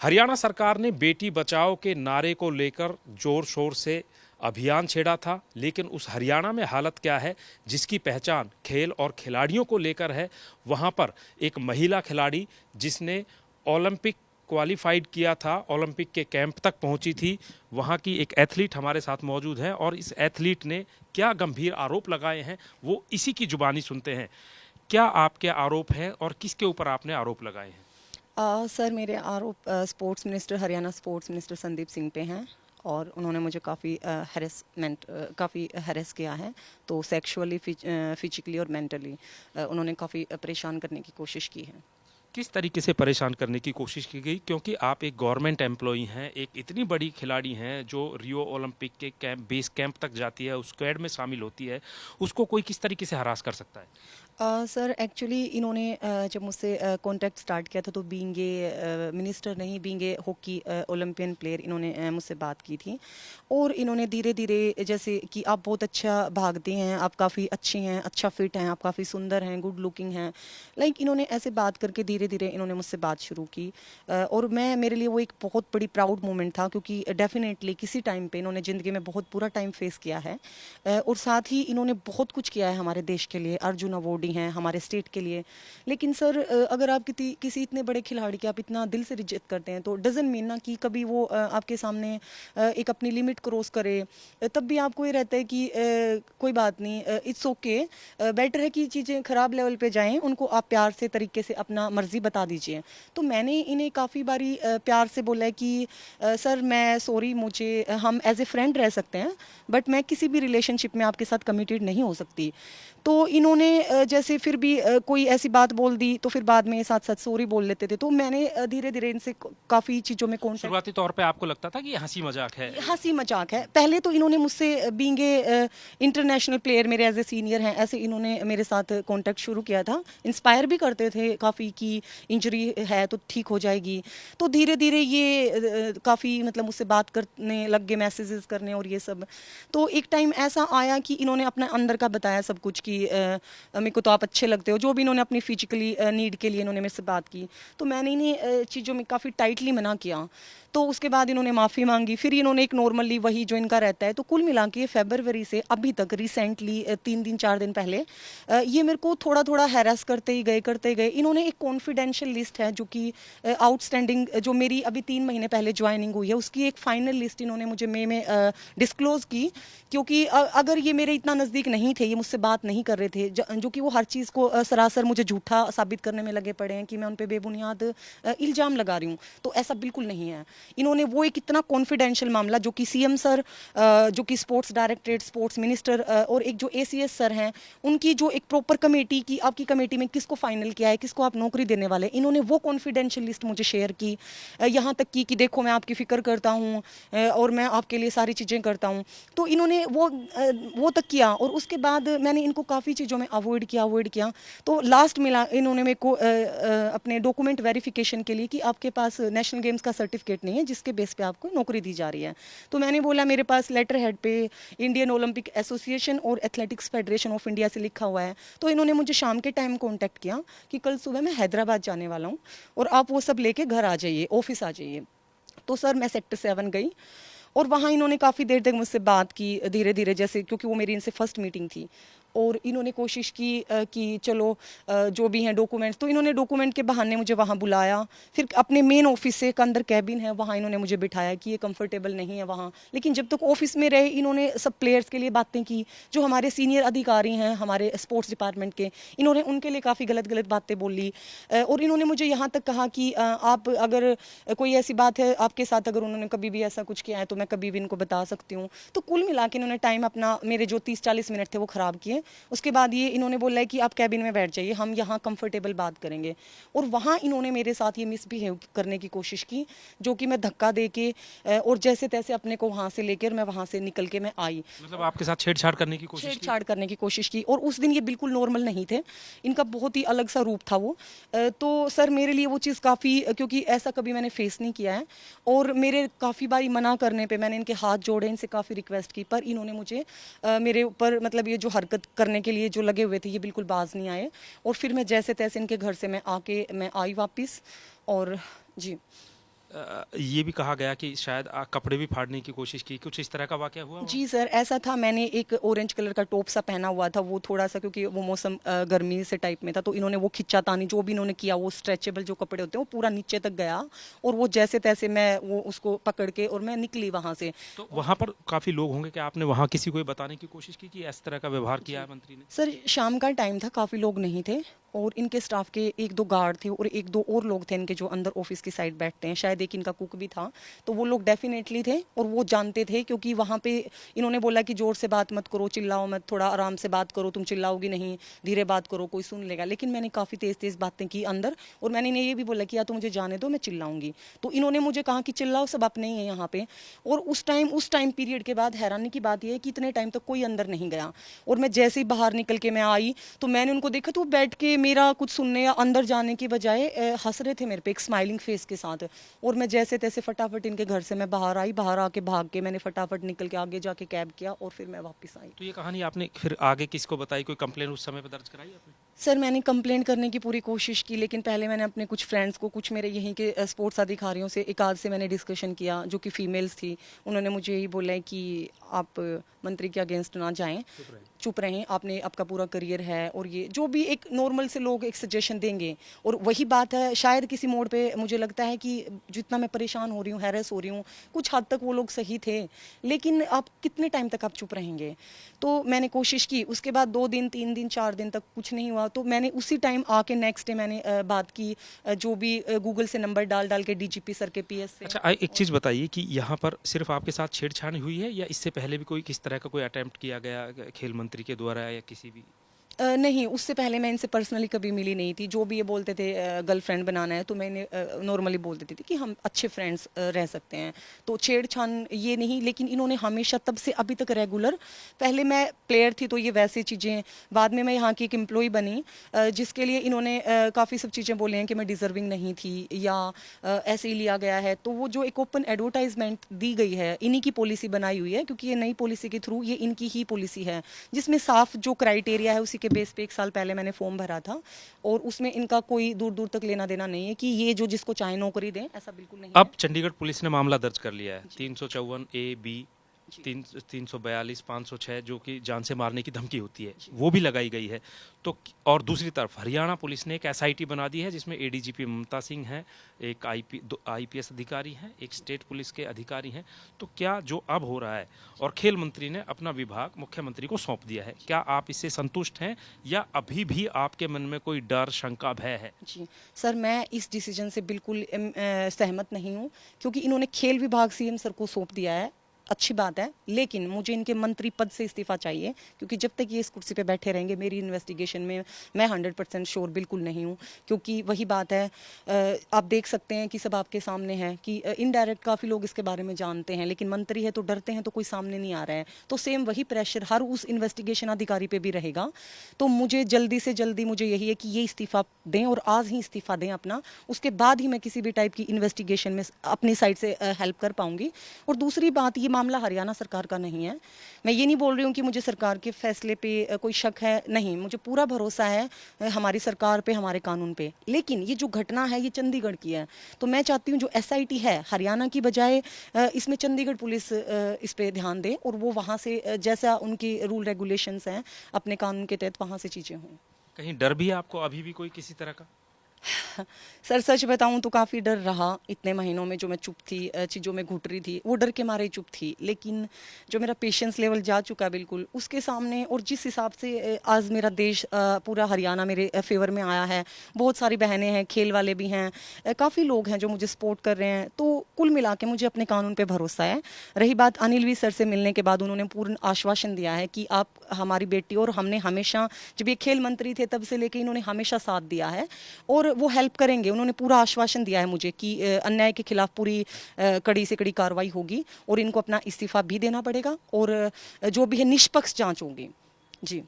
हरियाणा सरकार ने बेटी बचाओ के नारे को लेकर जोर शोर से अभियान छेड़ा था, लेकिन उस हरियाणा में हालत क्या है जिसकी पहचान खेल और खिलाड़ियों को लेकर है। वहां पर एक महिला खिलाड़ी जिसने ओलंपिक क्वालिफाइड किया था, ओलंपिक के कैंप तक पहुंची थी, वहां की एक एथलीट हमारे साथ मौजूद है और इस एथलीट ने क्या गंभीर आरोप लगाए हैं वो इसी की जुबानी सुनते हैं। क्या आपके आरोप हैं और किसके ऊपर आपने आरोप लगाए हैं? सर, मेरे आरोप sports minister, Haryana sports minister Sandeep Singh पे हैं और उन्होंने मुझे काफ़ी हैरेस किया है। तो सेक्सुअली, फिजिकली और मेंटली उन्होंने काफ़ी परेशान करने की कोशिश की है। किस तरीके से परेशान करने की कोशिश की गई, क्योंकि आप एक गवर्नमेंट एम्प्लॉई हैं, एक इतनी बड़ी खिलाड़ी हैं जो रियो ओलंपिक के बेस कैंप तक जाती है, उस स्क्वाड में शामिल होती है, उसको कोई किस तरीके से हरास कर सकता है? सर, एक्चुअली इन्होंने जब मुझसे कांटेक्ट स्टार्ट किया था तो बीइंग ए मिनिस्टर नहीं, being A hockey Olympian player, इन्होंने मुझसे बात की थी और इन्होंने धीरे धीरे, जैसे कि आप बहुत अच्छा भागते हैं, आप काफ़ी अच्छी हैं, अच्छा फिट हैं, आप काफ़ी सुंदर हैं, गुड लुकिंग हैं, लाइक इन्होंने ऐसे बात करके धीरे धीरे इन्होंने मुझसे बात शुरू की। और मेरे लिए वो एक बहुत बड़ी प्राउड मोमेंट था, क्योंकि डेफिनेटली किसी टाइम पे इन्होंने ज़िंदगी में बहुत बुरा टाइम फेस किया है और साथ ही इन्होंने बहुत कुछ किया है हमारे देश के लिए, अर्जुन अवार्डी हैं हमारे स्टेट के लिए। लेकिन सर, अगर आप किसी इतने बड़े खिलाड़ी की आप इतना दिल से रिजेक्ट करते हैं तो डजंट मीन ना कि कभी वो आपके सामने एक अपनी लिमिट क्रॉस करे। तब भी आपको ये रहता है कि कोई बात नहीं, इट्स ओके, बेटर है कि चीज़ें ख़राब लेवल पे जाएं, उनको आप प्यार से तरीके से अपना मर्जी बता दीजिए। तो मैंने इन्हें काफ़ी बारी प्यार से बोला है कि सर, मैं सॉरी, मुझे हम एज ए फ्रेंड रह सकते हैं, बट मैं किसी भी रिलेशनशिप में आपके साथ कमिटेड नहीं हो सकती। तो इन्होंने जैसे फिर भी कोई ऐसी बात बोल दी तो फिर बाद में साथ साथ सॉरी बोल लेते थे। तो मैंने धीरे धीरे इनसे काफ़ी चीज़ों में कॉन्टेक्ट। शुरुआती तौर पे आपको लगता था कि ये हंसी मजाक है? हंसी मजाक है। पहले तो इन्होंने मुझसे बीइंग ए इंटरनेशनल प्लेयर, मेरे एज ए सीनियर हैं, ऐसे इन्होंने मेरे साथ कांटेक्ट शुरू किया था। इंस्पायर भी करते थे काफ़ी कि इंजरी है तो ठीक हो जाएगी। तो धीरे धीरे ये काफ़ी मतलब मुझसे बात करने लग गए, मैसेजेस करने और ये सब। तो एक टाइम ऐसा आया कि इन्होंने अपने अंदर का बताया सब कुछ कि मेरे को तो आप अच्छे लगते हो, जो भी इन्होंने अपनी फिजिकली नीड के लिए इन्होंने मेरे से बात की। तो मैंने इन्हें चीज़ों में काफ़ी टाइटली मना किया। तो उसके बाद इन्होंने माफ़ी मांगी, फिर इन्होंने एक नॉर्मली वही जो इनका रहता है। तो कुल मिला के फरवरी से अभी तक रिसेंटली 3 दिन 4 दिन पहले ये मेरे को थोड़ा थोड़ा हैरास करते ही गए। इन्होंने एक कॉन्फिडेंशियल लिस्ट है जो कि आउटस्टैंडिंग, जो मेरी अभी 3 महीने पहले ज्वाइनिंग हुई है, उसकी एक फाइनल लिस्ट इन्होंने मुझे मई में डिस्क्लोज की। क्योंकि अगर ये मेरे इतना नज़दीक नहीं थे, ये मुझसे बात नहीं कर रहे थे, जो कि वो हर चीज़ को सरासर मुझे झूठा साबित करने में लगे पड़े हैं कि मैं उन पर बेबुनियाद इल्ज़ाम लगा रही हूँ, तो ऐसा बिल्कुल नहीं है। इन्होंने वो एक इतना कॉन्फिडेंशियल मामला जो कि सीएम सर, जो कि स्पोर्ट्स डायरेक्टरेट, स्पोर्ट्स मिनिस्टर और एक जो एसीएस सर हैं, उनकी जो एक प्रॉपर कमेटी की, आपकी कमेटी में किसको फाइनल किया है, किसको आप नौकरी देने वाले, इन्होंने वो कॉन्फिडेंशियल लिस्ट मुझे शेयर की। यहाँ तक कि देखो, मैं आपकी फ़िक्र करता हूँ और मैं आपके लिए सारी चीज़ें करता हूँ। तो इन्होंने वो तक किया और उसके बाद मैंने इनको काफ़ी चीज़ों में अवॉइड किया। तो लास्ट मिला इन्होंने मेरे को अपने डॉक्यूमेंट वेरिफिकेशन के लिए कि आपके पास नेशनल गेम्स का सर्टिफिकेट नहीं है जिसके बेस पे आपको नौकरी दी जा रही है। तो मैंने बोला, मेरे पास लेटर हेड पे इंडियन ओलंपिक एसोसिएशन और एथलेटिक्स फेडरेशन ऑफ इंडिया से लिखा हुआ है। तो इन्होंने मुझे शाम के टाइम कॉन्टैक्ट किया कि कल सुबह मैं हैदराबाद जाने वाला हूँ और आप वो सब लेके घर आ जाइए, ऑफिस आ जाइए। तो सर, मैं सेक्टर 7 गई और वहाँ इन्होंने काफ़ी देर तक मुझसे बात की धीरे धीरे, जैसे क्योंकि वो मेरी इनसे फर्स्ट मीटिंग थी। और इन्होंने कोशिश की कि चलो जो भी हैं डॉक्यूमेंट्स, तो इन्होंने डॉक्यूमेंट के बहाने मुझे वहाँ बुलाया। फिर अपने मेन ऑफिस से एक अंदर कैबिन है, वहाँ इन्होंने मुझे बिठाया कि ये कंफर्टेबल नहीं है वहाँ। लेकिन जब तक ऑफिस में रहे, इन्होंने सब प्लेयर्स के लिए बातें की, जो हमारे सीनियर अधिकारी हैं हमारे स्पोर्ट्स डिपार्टमेंट के, इन्होंने उनके लिए काफ़ी गलत गलत बातें बोली। और इन्होंने मुझे यहाँ तक कहा कि आप अगर कोई ऐसी बात है आपके साथ, अगर उन्होंने कभी भी ऐसा कुछ किया है तो मैं कभी भी इनको बता सकती हूँ। तो कुल मिला के इन्होंने टाइम अपना, मेरे जो 30-40 मिनट थे वो ख़राब किए। उसके बाद ये इन्होंने बोला है कि आप कैबिन में बैठ जाइए, हम यहाँ कंफर्टेबल बात करेंगे। और वहाँ इन्होंने मेरे साथ ये मिसबिहेव करने की कोशिश की, जो कि मैं धक्का दे के और जैसे तैसे अपने को वहाँ से लेकर मैं वहाँ से निकल के मैं आई। मतलब आपके साथ छेड़छाड़ करने की कोशिश की? छेड़छाड़ करने की कोशिश की और उस दिन ये बिल्कुल नॉर्मल नहीं थे, इनका बहुत ही अलग सा रूप था वो। तो सर, मेरे लिए वो चीज़ काफ़ी, क्योंकि ऐसा कभी मैंने फेस नहीं किया है और मेरे काफ़ी बारी मना करने पे मैंने इनके हाथ जोड़े, इनसे काफ़ी रिक्वेस्ट की, पर इन्होंने मुझे मेरे ऊपर मतलब ये जो हरकत करने के लिए जो लगे हुए थे, ये बिल्कुल बाज नहीं आए। और फिर मैं जैसे तैसे इनके घर से मैं आई वापस। और जी, ये भी कहा गया कि शायद कपड़े भी फाड़ने की कोशिश की, कुछ इस तरह का वाकया हुआ वहाँ? जी सर, ऐसा था। मैंने एक ऑरेंज कलर का टॉप सा पहना हुआ था, वो थोड़ा सा क्योंकि वो मौसम गर्मी से टाइप में था, तो इन्होंने वो खिंचातानी जो भी इन्होंने किया, वो स्ट्रेचेबल जो कपड़े होते हैं वो पूरा नीचे तक गया, और वो जैसे तैसे मैं वो उसको पकड़ के और मैं निकली वहाँ से। तो वहाँ पर काफ़ी लोग होंगे, कि आपने वहाँ किसी को ये बताने की कोशिश की कि इस तरह का व्यवहार किया है मंत्री ने? सर शाम का टाइम था, काफ़ी लोग नहीं थे, और इनके स्टाफ के एक दो गार्ड थे और एक दो और लोग थे इनके जो अंदर ऑफिस की साइड बैठते हैं, शायद एक इनका कुक भी था। तो वो लोग डेफिनेटली थे और वो जानते थे, क्योंकि वहाँ पे इन्होंने बोला कि जोर से बात मत करो, चिल्लाओ मत, थोड़ा आराम से बात करो, तुम चिल्लाओगी नहीं, धीरे बात करो, कोई सुन लेगा। लेकिन मैंने काफ़ी तेज़ तेज़ बातें की अंदर, और मैंने इन्हें ये भी बोला कि या तो मुझे जाने दो, मैं चिल्लाऊंगी। तो इन्होंने मुझे कहा कि चिल्लाओ, सब अपने ही है यहाँ पे। और उस टाइम पीरियड के बाद हैरानी की बात यह है कि इतने टाइम तक कोई अंदर नहीं गया, और मैं जैसे ही बाहर निकल के मैं आई तो मैंने उनको देखा, तो वो बैठ के मेरा कुछ सुनने या अंदर जाने की बजाय हंस रहे थे मेरे पे एक स्माइलिंग फेस के साथ। और मैं जैसे तैसे फटाफट इनके घर से मैं बाहर आई, बाहर आके भाग के मैंने फटाफट निकल के आगे जाके कैब किया और फिर मैं वापस आई। तो ये कहानी आपने फिर आगे किसको बताई? कोई कंप्लेन उस समय पर दर्ज कराई आपने? सर मैंने कंप्लेंट करने की पूरी कोशिश की, लेकिन पहले मैंने अपने कुछ फ्रेंड्स को, कुछ मेरे यहीं के स्पोर्ट्स अधिकारियों से, एक आध से मैंने डिस्कशन किया जो कि फीमेल्स थी। उन्होंने मुझे यही बोला है कि आप मंत्री के अगेंस्ट ना जाएं, चुप रहें, आपने आपका पूरा करियर है, और ये जो भी एक नॉर्मल से लोग एक सजेशन देंगे। और वही बात है, शायद किसी मोड़ पे मुझे लगता है कि जितना मैं परेशान हो रही हूँ, हैरेस हो रही हूँ, कुछ हद तक वो लोग सही थे, लेकिन आप कितने टाइम तक आप चुप रहेंगे? तो मैंने कोशिश की। उसके बाद 2 दिन 3 दिन 4 दिन तक कुछ नहीं हुआ, तो मैंने उसी टाइम आके नेक्स्ट डे मैंने बात की, जो भी गूगल से नंबर डाल डाल के डीजीपी सर के पीएस से। अच्छा, एक चीज़ बताइए कि यहाँ पर सिर्फ आपके साथ छेड़छाड़ हुई है, या इससे पहले भी कोई किस तरह का कोई अटेम्प्ट किया गया खेल मंत्री के द्वारा या किसी भी? नहीं, उससे पहले मैं इनसे पर्सनली कभी मिली नहीं थी। जो भी ये बोलते थे गर्लफ्रेंड बनाना है, तो मैंने नॉर्मली बोल देती थी कि हम अच्छे फ्रेंड्स रह सकते हैं। तो छेड़छाड़ ये नहीं, लेकिन इन्होंने हमेशा तब से अभी तक रेगुलर, पहले मैं प्लेयर थी तो ये वैसी चीज़ें, बाद में मैं यहाँ की एक एम्प्लॉय बनी, जिसके लिए इन्होंने काफ़ी सब चीज़ें बोली हैं कि मैं डिजर्विंग नहीं थी या ऐसे ही लिया गया है। तो वो जो एक ओपन एडवर्टाइजमेंट दी गई है, इन्हीं की पॉलिसी बनाई हुई है, क्योंकि ये नई पॉलिसी के थ्रू ये इनकी ही पॉलिसी है, जिसमें साफ जो क्राइटेरिया है उसी के बेस पे 1 साल पहले मैंने फॉर्म भरा था, और उसमें इनका कोई दूर दूर तक लेना देना नहीं है कि ये जो जिसको चाहे नौकरी दें, ऐसा बिल्कुल नहीं अब चंडीगढ़ पुलिस ने मामला दर्ज कर लिया है, 354A, B, 342, 506, जो कि जान से मारने की धमकी होती है, वो भी लगाई गई है। तो और दूसरी तरफ हरियाणा पुलिस ने एक SIT बना दी है, जिसमें ADGP ममता सिंह हैं, एक दो IPS अधिकारी हैं, एक स्टेट पुलिस के अधिकारी हैं। तो क्या जो अब हो रहा है, और खेल मंत्री ने अपना विभाग मुख्यमंत्री को सौंप दिया है, क्या आप इससे संतुष्ट हैं, या अभी भी आपके मन में कोई डर, शंका, भय है? जी सर, मैं इस डिसीजन से बिल्कुल सहमत नहीं हूँ, क्योंकि इन्होंने खेल विभाग CM सर को सौंप दिया है, अच्छी बात है, लेकिन मुझे इनके मंत्री पद से इस्तीफा चाहिए, क्योंकि जब तक ये इस कुर्सी पे बैठे रहेंगे, मेरी इन्वेस्टिगेशन में मैं 100% श्योर बिल्कुल नहीं हूँ। क्योंकि वही बात है, आप देख सकते हैं कि सब आपके सामने है कि इनडायरेक्ट काफ़ी लोग इसके बारे में जानते हैं, लेकिन मंत्री है तो डरते हैं, तो कोई सामने नहीं आ रहा है। तो सेम वही प्रेशर हर उस इन्वेस्टिगेशन अधिकारी पे भी रहेगा। तो मुझे जल्दी से जल्दी मुझे यही है कि ये इस्तीफा दें, और आज ही इस्तीफा दें अपना, उसके बाद ही मैं किसी भी टाइप की इन्वेस्टिगेशन में अपनी साइड से हेल्प कर पाऊंगी। और दूसरी बात, ये मामला हरियाणा सरकार का नहीं है। मैं ये नहीं बोल रही हूँ कि मुझे सरकार के फैसले पे कोई शक है, नहीं, मुझे पूरा भरोसा है हमारी सरकार पे, हमारे कानून पे। लेकिन ये जो घटना है, ये चंडीगढ़ की है, तो मैं चाहती हूँ जो SIT है हरियाणा की बजाय इसमें चंडीगढ़ पुलिस इस पे ध्यान दे, और वो वहाँ से जैसा उनकी रूल रेगुलेशंस हैं अपने कानून के तहत, वहाँ से चीज़ें हों। कहीं डर भी है आपको अभी भी कोई किसी तरह का? सर सच बताऊं तो काफ़ी डर रहा इतने महीनों में, जो मैं चुप थी, चीज़ों में घुट रही थी, वो डर के मारे चुप थी। लेकिन जो मेरा पेशेंस लेवल जा चुका बिल्कुल उसके सामने, और जिस हिसाब से आज मेरा देश पूरा हरियाणा मेरे फेवर में आया है, बहुत सारी बहनें हैं, खेल वाले भी हैं, काफ़ी लोग हैं जो मुझे सपोर्ट कर रहे हैं, तो कुल मिला के मुझे अपने कानून पे भरोसा है। रही बात अनिल वी सर से मिलने के बाद, उन्होंने पूर्ण आश्वासन दिया है कि आप हमारी बेटी, और हमने हमेशा, जब ये खेल मंत्री थे तब से लेके इन्होंने हमेशा साथ दिया है, और वो हेल्प करेंगे। उन्होंने पूरा आश्वासन दिया है मुझे कि अन्याय के खिलाफ पूरी कड़ी से कड़ी कार्रवाई होगी, और इनको अपना इस्तीफा भी देना पड़ेगा, और जो भी है निष्पक्ष जांच होगी। जी।